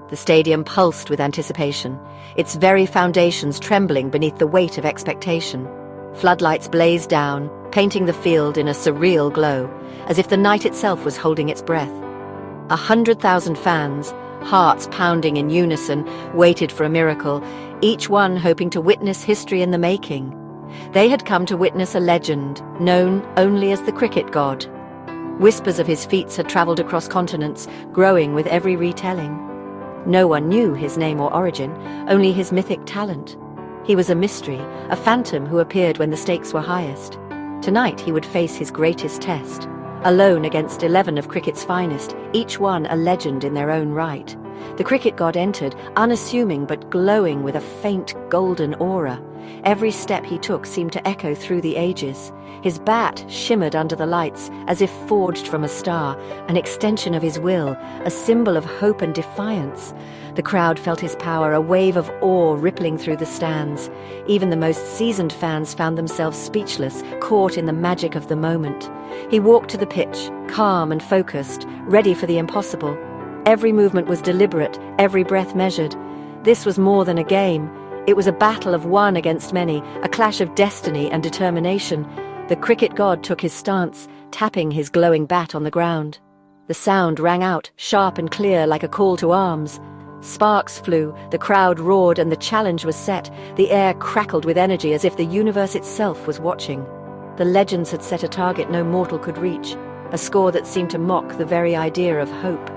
The stadium pulsed with anticipation, its very foundations trembling beneath the weight of expectation. Floodlights blazed down, painting the field in a surreal glow, as if the night itself was holding its breath. 100,000 fans, hearts pounding in unison, waited for a miracle, each one hoping to witness history in the making. They had come to witness a legend, known only as the cricket god. Whispers of his feats had travelled across continents, growing with every retelling. No one knew his name or origin, only his mythic talent. He was a mystery, a phantom who appeared when the stakes were highest. Tonight he would face his greatest test, alone against 11 of cricket's finest, each one a legend in their own right. The cricket god entered, unassuming but glowing with a faint golden aura. Every step he took seemed to echo through the ages. His bat shimmered under the lights, as if forged from a star, an extension of his will, a symbol of hope and defiance. The crowd felt his power, a wave of awe rippling through the stands. Even the most seasoned fans found themselves speechless, caught in the magic of the moment. He walked to the pitch, calm and focused, ready for the impossible. Every movement was deliberate, every breath measured. This was more than a game. It was a battle of one against many, a clash of destiny and determination. The cricket god took his stance, tapping his glowing bat on the ground. The sound rang out, sharp and clear, like a call to arms. Sparks flew, the crowd roared, and the challenge was set. The air crackled with energy as if the universe itself was watching. The legends had set a target no mortal could reach, a score that seemed to mock the very idea of hope.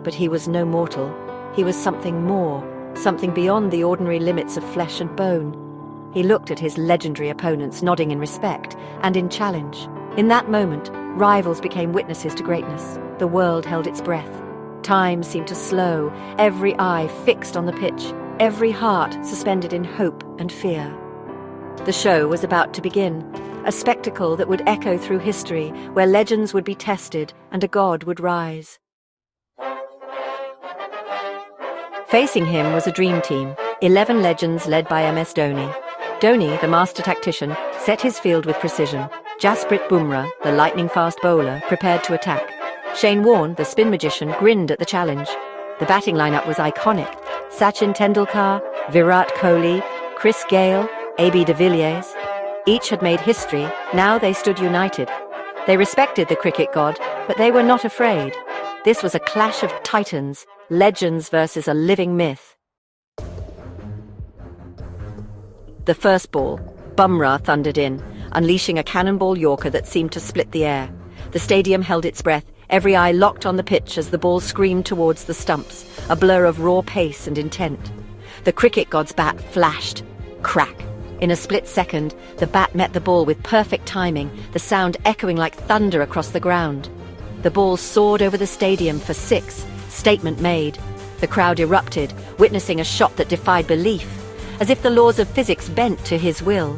But he was no mortal. He was something more, something beyond the ordinary limits of flesh and bone. He looked at his legendary opponents, nodding in respect and in challenge. In that moment, rivals became witnesses to greatness. The world held its breath. Time seemed to slow, every eye fixed on the pitch, every heart suspended in hope and fear. The show was about to begin, a spectacle that would echo through history, where legends would be tested and a god would rise. Facing him was a dream team, 11 legends led by MS Dhoni. Dhoni, the master tactician, set his field with precision. Jasprit Bumrah, the lightning-fast bowler, prepared to attack. Shane Warne, the spin magician, grinned at the challenge. The batting lineup was iconic. Sachin Tendulkar, Virat Kohli, Chris Gayle, AB de Villiers. Each had made history, now they stood united. They respected the cricket god, but they were not afraid. This was a clash of titans, legends versus a living myth. The first ball, Bumrah thundered in, unleashing a cannonball yorker that seemed to split the air. The stadium held its breath, every eye locked on the pitch as the ball screamed towards the stumps, a blur of raw pace and intent. The cricket god's bat flashed. Crack! In a split second, the bat met the ball with perfect timing, the sound echoing like thunder across the ground. The ball soared over the stadium for 6, statement made. The crowd erupted, witnessing a shot that defied belief, as if the laws of physics bent to his will.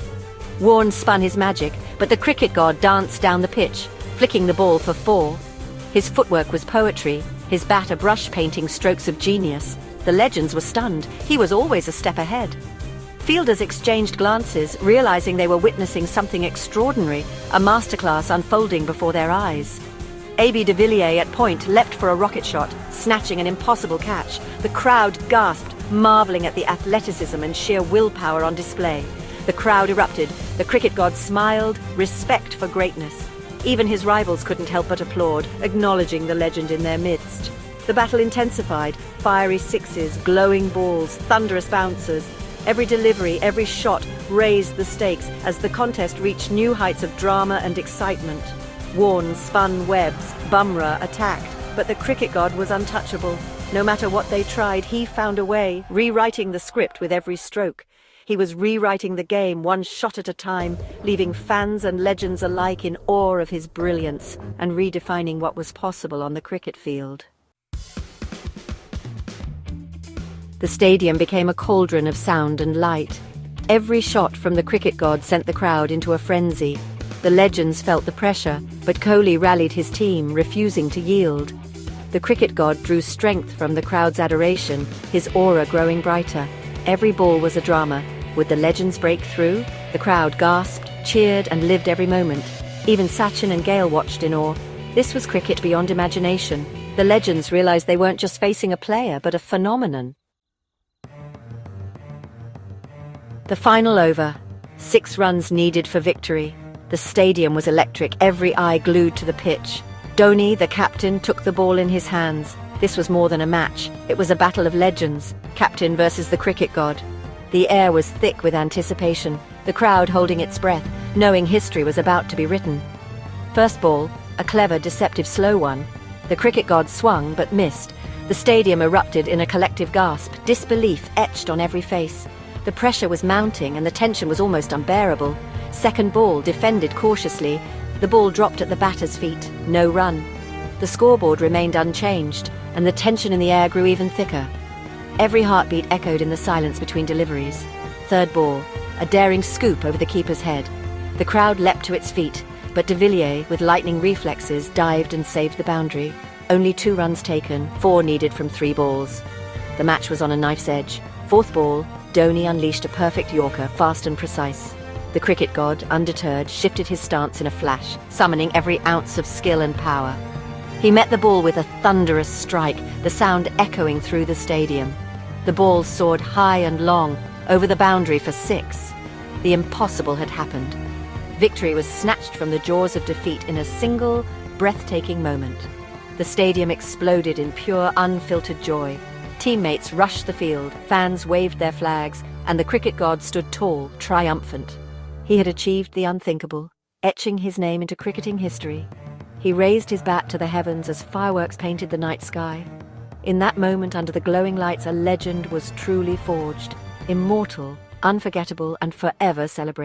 Warne spun his magic, but the cricket god danced down the pitch, flicking the ball for 4. His footwork was poetry, his bat a brush painting strokes of genius. The legends were stunned. He was always a step ahead. Fielders exchanged glances, realizing they were witnessing something extraordinary, a masterclass unfolding before their eyes. AB de Villiers at point leapt for a rocket shot, snatching an impossible catch. The crowd gasped, marveling at the athleticism and sheer willpower on display. The crowd erupted. The cricket god smiled, respect for greatness. Even his rivals couldn't help but applaud, acknowledging the legend in their midst. The battle intensified, fiery sixes, glowing balls, thunderous bouncers. Every delivery, every shot raised the stakes as the contest reached new heights of drama and excitement. Warne spun webs, Bumrah attacked, but the cricket god was untouchable. No matter what they tried, he found a way, rewriting the script with every stroke. He was rewriting the game one shot at a time, leaving fans and legends alike in awe of his brilliance and redefining what was possible on the cricket field. The stadium became a cauldron of sound and light. Every shot from the cricket god sent the crowd into a frenzy. The legends felt the pressure, but Kohli rallied his team, refusing to yield. The cricket god drew strength from the crowd's adoration, his aura growing brighter. Every ball was a drama. Would the legends break through? The crowd gasped, cheered, and lived every moment. Even Sachin and Gayle watched in awe. This was cricket beyond imagination. The legends realized they weren't just facing a player, but a phenomenon. The final over. 6 runs needed for victory. The stadium was electric, every eye glued to the pitch. Dhoni, the captain, took the ball in his hands. This was more than a match. It was a battle of legends, captain versus the cricket god. The air was thick with anticipation, the crowd holding its breath, knowing history was about to be written. First ball, a clever, deceptive slow one. The cricket god swung but missed. The stadium erupted in a collective gasp, disbelief etched on every face. The pressure was mounting and the tension was almost unbearable. Second ball, defended cautiously. The ball dropped at the batter's feet, no run. The scoreboard remained unchanged, and the tension in the air grew even thicker. Every heartbeat echoed in the silence between deliveries. Third ball, a daring scoop over the keeper's head. The crowd leapt to its feet, but de Villiers, with lightning reflexes, dived and saved the boundary. Only 2 runs taken, 4 needed from 3 balls. The match was on a knife's edge. Fourth ball, Dhoni unleashed a perfect Yorker, fast and precise. The cricket god, undeterred, shifted his stance in a flash, summoning every ounce of skill and power. He met the ball with a thunderous strike, the sound echoing through the stadium. The ball soared high and long, over the boundary for 6. The impossible had happened. Victory was snatched from the jaws of defeat in a single, breathtaking moment. The stadium exploded in pure, unfiltered joy. Teammates rushed the field, fans waved their flags, and the cricket god stood tall, triumphant. He had achieved the unthinkable, etching his name into cricketing history. He raised his bat to the heavens as fireworks painted the night sky. In that moment, under the glowing lights, a legend was truly forged, immortal, unforgettable, and forever celebrated.